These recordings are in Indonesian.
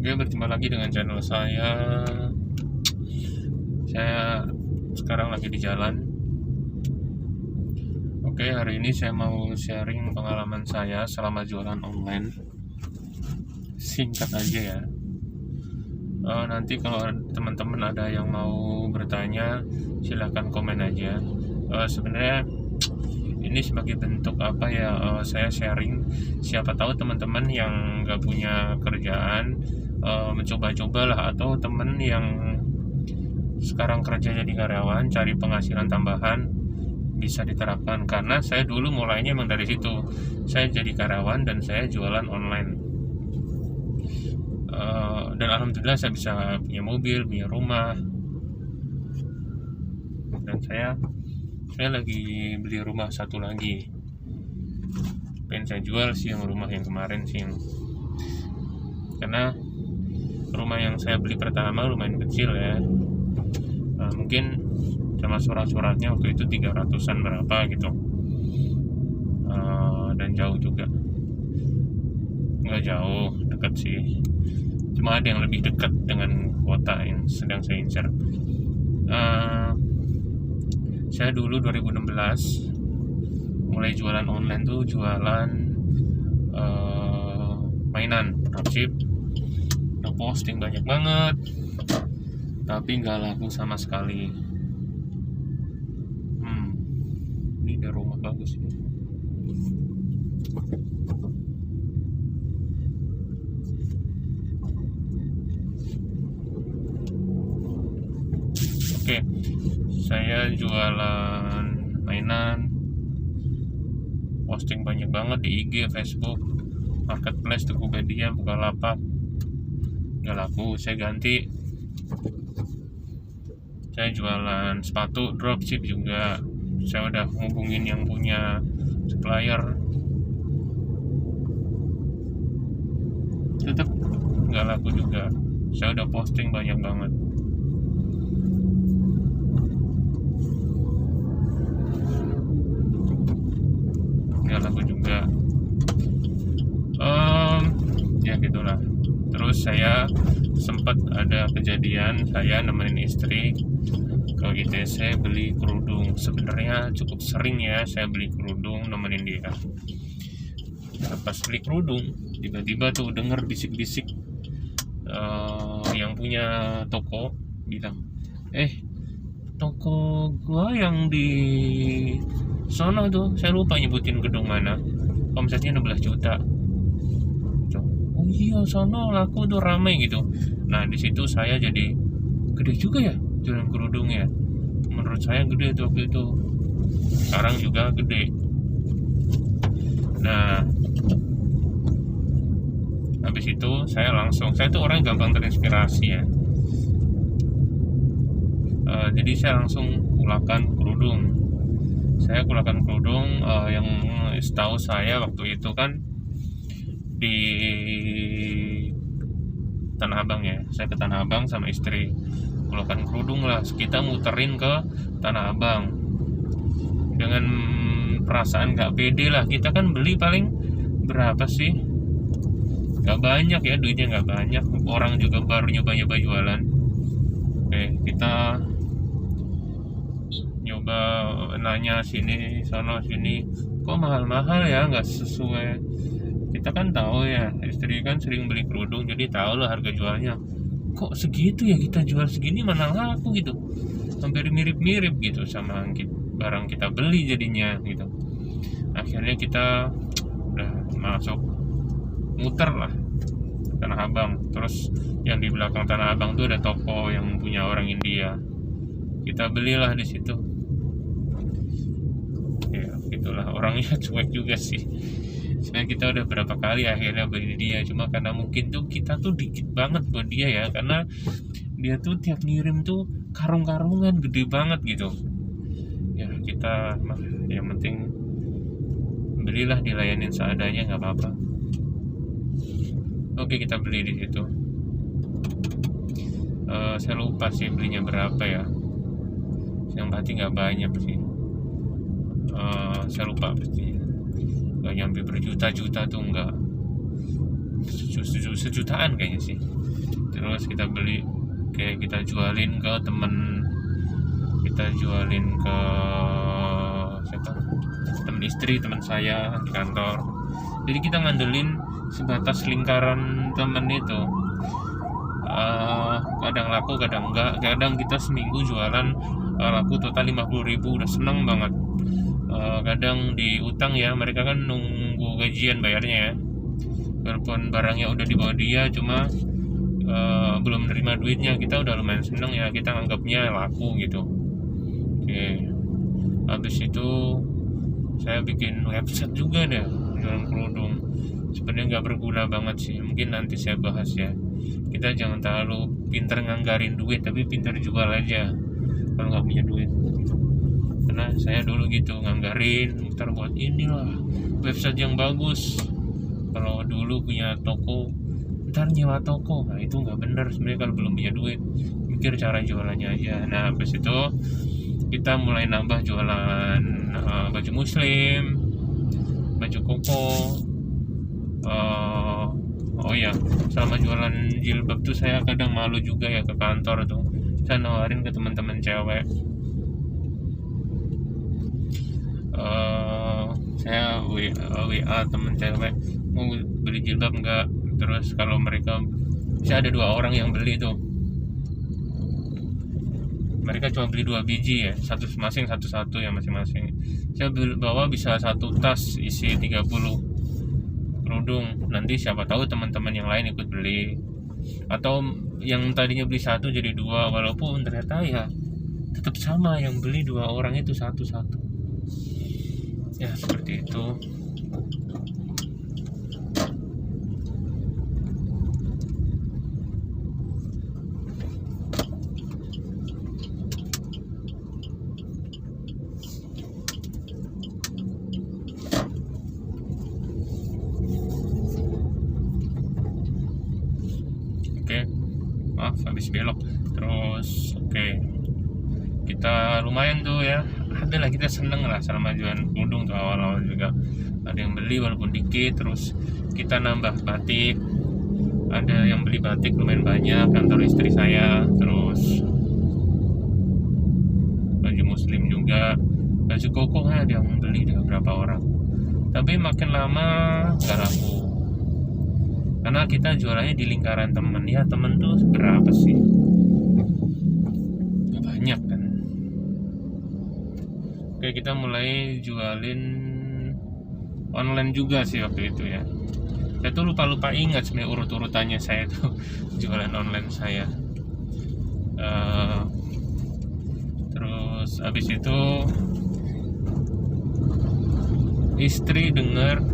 Oke, berjumpa lagi dengan channel saya. Saya sekarang lagi di jalan. Oke, hari ini saya mau sharing pengalaman saya selama jualan online. Singkat aja ya. Nanti kalau teman-teman ada yang mau bertanya, silahkan komen aja. Sebenarnya ini sebagai bentuk apa ya, saya sharing. Siapa tahu teman-teman yang nggak punya kerjaan mencoba-cobalah, atau temen yang sekarang kerja jadi karyawan cari penghasilan tambahan bisa diterapkan. Karena saya dulu mulainya emang dari situ. Saya jadi karyawan dan saya jualan online. Dan alhamdulillah saya bisa punya mobil, punya rumah. Dan saya lagi beli rumah satu lagi. Pengen saya jual sih yang rumah yang kemarin sih. Karena rumah yang saya beli pertama lumayan kecil ya. Mungkin sama surat-suratnya waktu itu 300-an berapa gitu. Dan jauh juga. Nggak jauh, dekat sih. Cuma ada yang lebih dekat dengan kota yang sedang saya incar. Saya dulu 2016 mulai jualan online tuh jualan mainan dropship. Udah posting banyak banget, tapi nggak laku sama sekali. Ini ada rumah bagus ini. Oke, saya jualan mainan, posting banyak banget di IG, Facebook, Marketplace, Tokopedia, Bukalapak. Nggak laku, saya ganti. Saya jualan sepatu dropship juga. Saya udah hubungin yang punya supplier, tetap nggak laku juga. Saya udah posting banyak banget. Nggak laku juga. Ya gitulah. Terus saya sempat ada kejadian, saya nemenin istri ke ITC beli kerudung. Sebenarnya cukup sering ya saya beli kerudung nemenin dia. Pas beli kerudung, tiba-tiba tuh denger bisik-bisik. Yang punya toko bilang, toko gua yang di sono tuh, saya lupa nyebutin gedung mana, omsetnya 16 juta. Oh iya, sono laku tuh, ramai gitu. Nah di situ saya jadi gede juga ya jualan kerudung ya. Menurut saya gede tuh waktu itu. Sekarang juga gede. Nah habis itu saya tuh orang gampang terinspirasi ya. Jadi saya langsung kulakan kerudung. Yang setahu saya waktu itu kan di Tanah Abang ya. Saya ke Tanah Abang sama istri, kulakan kerudung lah. Kita muterin ke Tanah Abang dengan perasaan gak pede lah. Kita kan beli paling berapa sih? Gak banyak ya, duitnya gak banyak. Orang juga baru nyoba-nyoba jualan. Kita nyoba nanya sini, sono sini, kok mahal-mahal ya, nggak sesuai. Kita kan tahu ya, istri kan sering beli kerudung, jadi tahu lah harga jualnya. Kok segitu ya, kita jual segini mana laku gitu. Hampir mirip-mirip gitu sama barang kita beli jadinya gitu. Akhirnya kita udah masuk, muter lah Tanah Abang. Terus yang di belakang Tanah Abang tuh ada toko yang punya orang India. Kita belilah di situ. Ya gitulah, orangnya cuek juga sih. Sebenarnya kita udah berapa kali akhirnya beli dia, cuma karena mungkin tuh kita tuh dikit banget buat dia ya, karena dia tuh tiap ngirim tuh karung-karungan gede banget gitu. Ya kita yang penting belilah, dilayanin seadanya, nggak apa-apa. Oke, kita beli di situ. Saya lupa sih belinya berapa ya. Yang pasti nggak banyak sih. Saya lupa pastinya. Nggak nyampe berjuta-juta tuh, nggak. Sejutaan kayaknya sih. terus kita beli, kayak kita jualin ke temen, kita jualin ke siapa, temen istri teman saya di kantor. Jadi kita ngandelin sebatas lingkaran temen itu. Kadang laku kadang enggak, kadang kita seminggu jualan laku total 50.000 udah seneng banget. Kadang diutang ya, mereka kan nunggu gajian bayarnya ya, walaupun barangnya udah dibawa dia, cuma belum nerima duitnya, kita udah lumayan seneng ya, kita anggapnya laku gitu. Oke, habis itu saya bikin website juga deh, jualan kerudung. Sebenarnya nggak berguna banget sih, mungkin nanti saya bahas ya. Kita jangan terlalu pinter nganggarin duit, tapi pinter jual aja kalau nggak punya duit. Karena saya dulu gitu, nganggarin muter buat inilah website yang bagus. Kalau dulu punya toko, ntar nyewa toko, nah itu nggak bener sebenarnya kalau belum punya duit. Mikir cara jualannya aja. Nah habis itu kita mulai nambah jualan baju muslim, baju koko. Oh ya, sama jualan jilbab tuh saya kadang malu juga ya ke kantor tuh. Saya nawarin ke teman-teman cewek. Saya WA temen cewek, mau beli jilbab enggak? Terus kalau mereka, bisa ada 2 orang yang beli tuh, mereka cuma beli 2 biji ya, satu ya masing-masing. Saya bawa bisa 1 tas isi 30 kerudung. Nanti siapa tahu teman-teman yang lain ikut beli, atau yang tadinya beli 1 jadi 2, walaupun ternyata ya tetap sama, yang beli 2 orang itu satu-satu. Ya seperti itu. Oke, maaf habis belok terus. Oke, kita lumayan tuh ya, adalah kita seneng lah selama jualan kerudung tuh. Awal-awal juga ada yang beli walaupun dikit. Terus kita nambah batik, ada yang beli batik lumayan banyak, kantor istri saya. Terus baju muslim juga, baju koko ada yang beli ada berapa orang, tapi makin lama gak laku karena kita jualannya di lingkaran temen. Ya temen tuh berapa sih, gak banyak kan. Oke, kita mulai jualin online juga sih waktu itu ya. Saya tuh lupa ingat sebenarnya urut-urutannya saya tuh jualan online saya. Terus abis itu istri dengar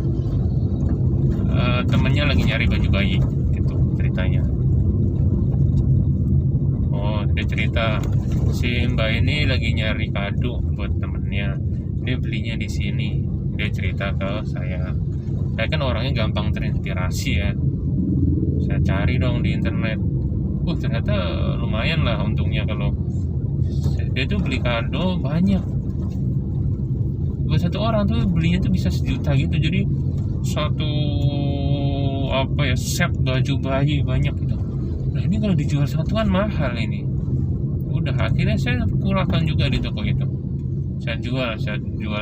temennya lagi nyari baju bayi gitu ceritanya. Oh, dia cerita si mbak ini lagi nyari kado buat temennya, dia belinya di sini. Dia cerita ke saya kan orangnya gampang terinspirasi ya. Saya cari dong di internet, ternyata lumayan lah untungnya. Kalau dia tuh beli kado banyak, buat 1 orang tuh belinya tuh bisa 1 juta gitu. Jadi satu set baju bayi banyak gitu. Nah ini kalau dijual satuan mahal ini. Udah akhirnya saya kurangkan juga di toko itu. Saya jual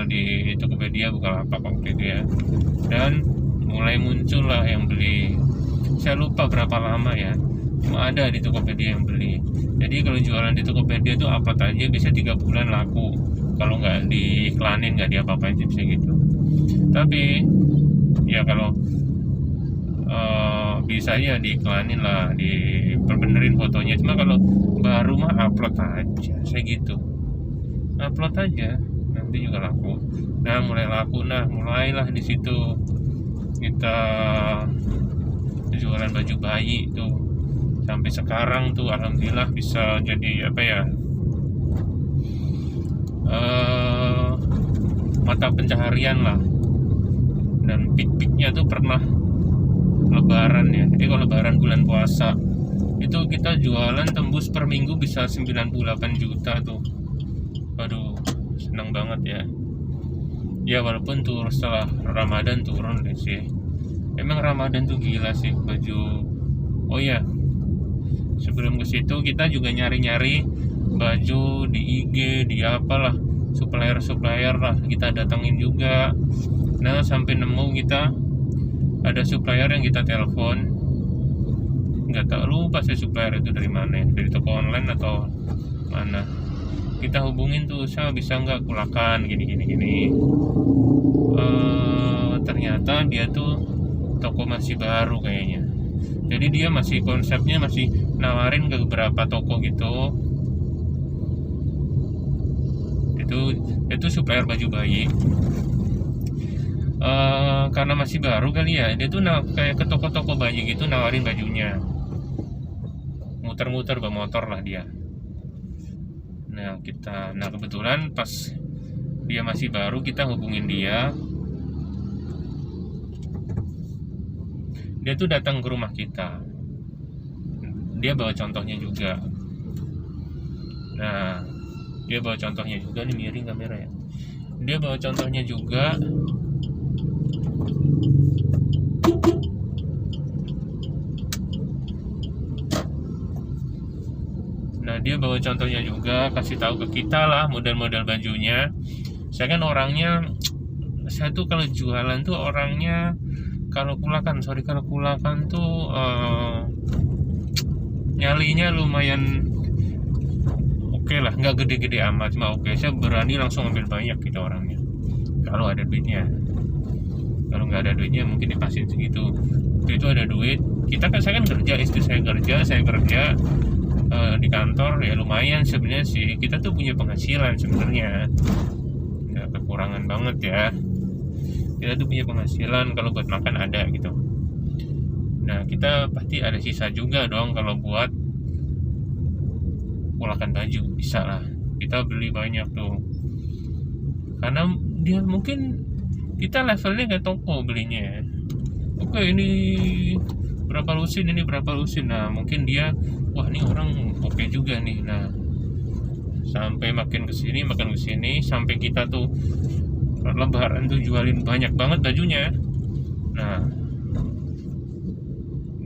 di Tokopedia, Bukalapak waktu itu ya. Dan mulai muncul lah yang beli. Saya lupa berapa lama ya, cuma ada di Tokopedia yang beli. Jadi kalau jualan di Tokopedia itu upload aja bisa 3 bulan laku. Kalau nggak diiklanin, nggak diapa-apain bisa gitu. Tapi ya kalau bisa ya diiklanin lah, diperbenerin fotonya. Cuma kalau baru mah upload aja, saya gitu, upload aja nanti juga laku. Nah mulai laku, mulailah di situ kita jualan baju bayi tuh. Sampai sekarang tuh alhamdulillah bisa jadi mata pencaharian lah. Dan peak-peaknya tuh pernah lebaran ya. Jadi kalau lebaran bulan puasa itu kita jualan tembus per minggu bisa 98 juta tuh. Waduh, senang banget ya. Ya walaupun tuh setelah Ramadan turun deh sih. Emang Ramadan tuh gila sih baju. Oh ya, Sebelum ke situ kita juga nyari-nyari baju di IG, di apalah, supplier lah kita datengin juga. Nah sampai nemu kita ada supplier yang kita telepon, nggak tahu, lupa saya supplier itu dari mana, dari toko online atau mana. Kita hubungin tuh, saya bisa nggak kulakan gini. Ternyata dia tuh toko masih baru kayaknya, jadi dia masih konsepnya masih nawarin ke beberapa toko gitu. Itu supplier baju bayi. Karena masih baru kali ya, dia tuh kayak ke toko-toko baju gitu nawarin bajunya, muter-muter bawa motor lah dia. Nah kebetulan pas dia masih baru kita hubungin dia tuh datang ke rumah kita. Dia bawa contohnya juga. Nah dia bawa contohnya juga, nih miring kamera ya. Dia bawa contohnya juga. Nah dia bawa contohnya juga, kasih tahu ke kita lah model-model bajunya. Saya kan orangnya, saya tuh kalau jualan tuh orangnya, kalau kulakan tuh nyalinya lumayan oke lah, nggak gede-gede amat, cuma oke. Saya berani langsung ambil banyak gitu orangnya kalau ada duitnya. Kalau nggak ada duitnya mungkin dipastiin segitu. Itu ada duit, saya kan kerja, istri saya kerja, di kantor ya, lumayan sebenarnya sih. Kita tuh punya penghasilan sebenarnya, nggak kekurangan banget ya. Kita tuh punya penghasilan, kalau buat makan ada gitu. Nah kita pasti ada sisa juga dong kalau buat kulakan baju, bisa lah kita beli banyak tuh. Karena dia mungkin kita levelnya kayak toko belinya ya. Oke, ini berapa lusin, ini berapa lusin. Nah mungkin dia, wah ini orang oke juga nih. Nah sampai makin kesini sampai kita tuh lebaran tuh jualin banyak banget bajunya. Nah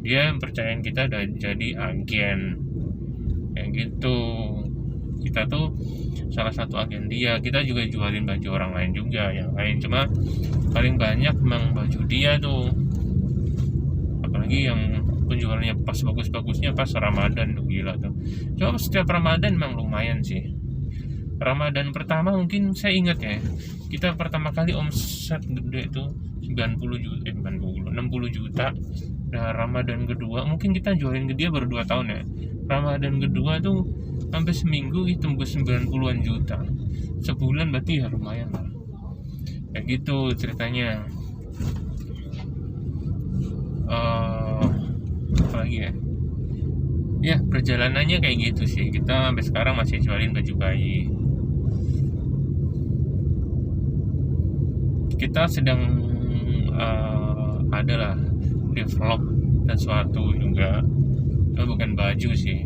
dia percayain kita udah jadi agen kayak gitu. Kita tuh salah satu agen dia. Kita juga jualin baju orang lain juga, yang lain, cuma paling banyak memang baju dia tuh. Apalagi yang penjualannya pas bagus-bagusnya pas Ramadan tuh, gila tuh. Cuma setiap Ramadan memang lumayan sih. Ramadan pertama mungkin saya ingat ya, kita pertama kali omset gede tuh 60 juta. Nah Ramadan kedua mungkin kita jualin ke dia baru 2 tahun ya. Ramadan kedua tuh sampai seminggu tembus 90-an juta. Sebulan berarti ya lumayan lah. Kayak gitu ceritanya. Apa lagi ya? Ya perjalanannya kayak gitu sih. Kita sampai sekarang masih jualin baju bayi. Kita sedang adalah develop sesuatu juga, bukan baju sih.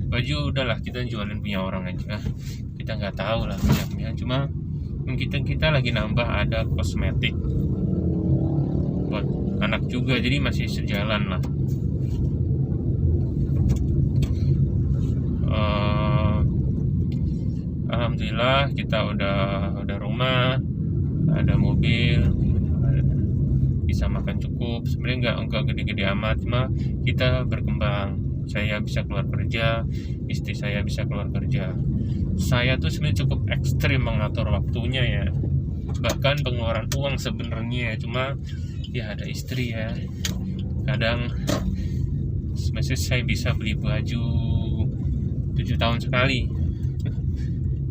Baju udahlah kita jualin punya orang aja, kita nggak tahu lah punya. Cuma kita lagi nambah ada kosmetik buat anak juga, jadi masih sejalan lah. Alhamdulillah kita udah rumah, ada mobil, bisa makan cukup. Sebenarnya nggak gede-gede amat, cuma kita berkembang. Saya bisa keluar kerja, istri saya bisa keluar kerja. Saya tuh sebenarnya cukup ekstrim mengatur waktunya ya, bahkan pengeluaran uang sebenarnya. Cuma ya ada istri ya, kadang semestinya saya bisa beli baju 7 tahun sekali.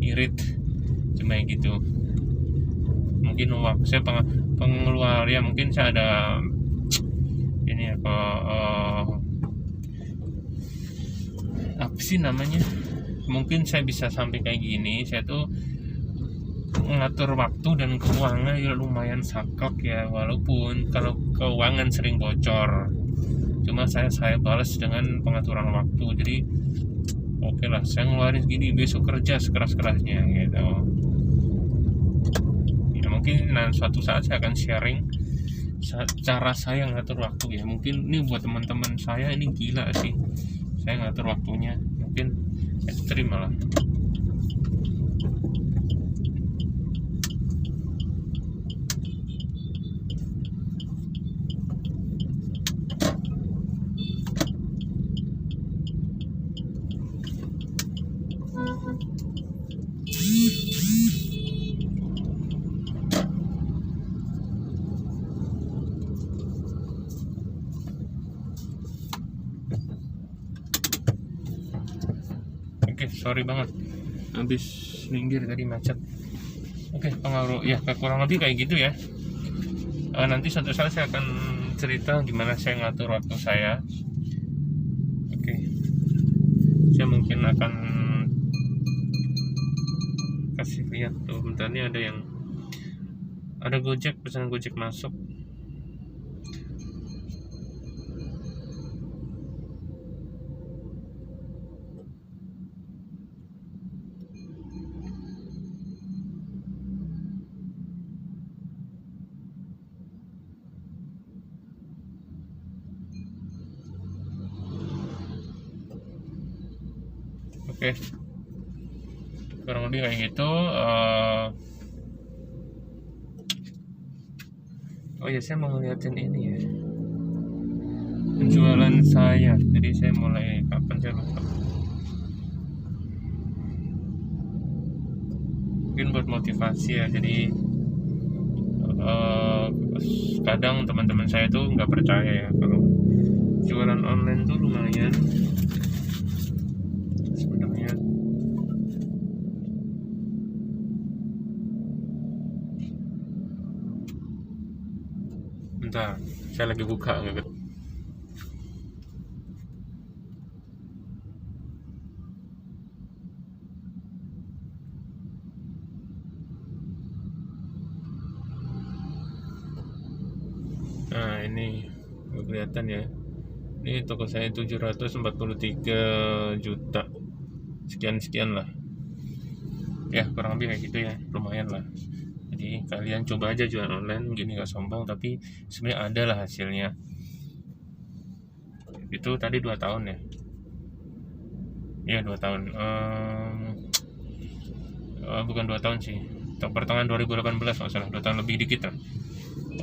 Irit, cuma gitu. Mungkin waktu saya pengeluaran ya, mungkin saya ada ini apa sih namanya, mungkin saya bisa sampai kayak gini. Saya tuh mengatur waktu dan keuangan ya lumayan saklek ya, walaupun kalau keuangan sering bocor, cuma saya balas dengan pengaturan waktu. Jadi oke lah, saya ngeluarin segini, besok kerja sekeras-kerasnya gitu. Mungkin suatu saat saya akan sharing cara saya ngatur waktu ya. Mungkin ini buat teman-teman saya ini gila sih. saya ngatur waktunya mungkin ekstrim malah. Oke, sorry banget habis minggir tadi macet. Oke, pengaruh ya kurang lebih kayak gitu ya. Nanti suatu saat saya akan cerita gimana saya ngatur waktu saya. Oke, saya mungkin akan kasih lihat tuh, bentar nih ada Gojek, pesanan Gojek masuk. Oke, kurang lebih kayak gitu. Oh ya, saya mau ngeliatin ini ya, penjualan saya. Jadi saya mulai kapan saya lupa. Mungkin buat motivasi ya. Jadi kadang teman-teman saya tuh nggak percaya ya kalau jualan online tuh lumayan sebenarnya. Bentar, saya lagi buka nggak. Nah, ini kelihatan ya. Ini toko saya 743 juta. Sekian lah. Ya, kurang lebih kayak gitu ya. Lumayan lah. Jadi kalian coba aja jualan online, gini gak sombong, tapi sebenarnya ada lah hasilnya. Itu tadi 2 tahun ya. Iya 2 tahun. Bukan 2 tahun sih. Pertengahan 2018 nggak salah, 2 tahun lebih dikit lah.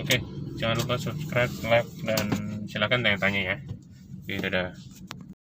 Oke, jangan lupa subscribe, like, dan silakan tanya-tanya ya. Oke, dadah.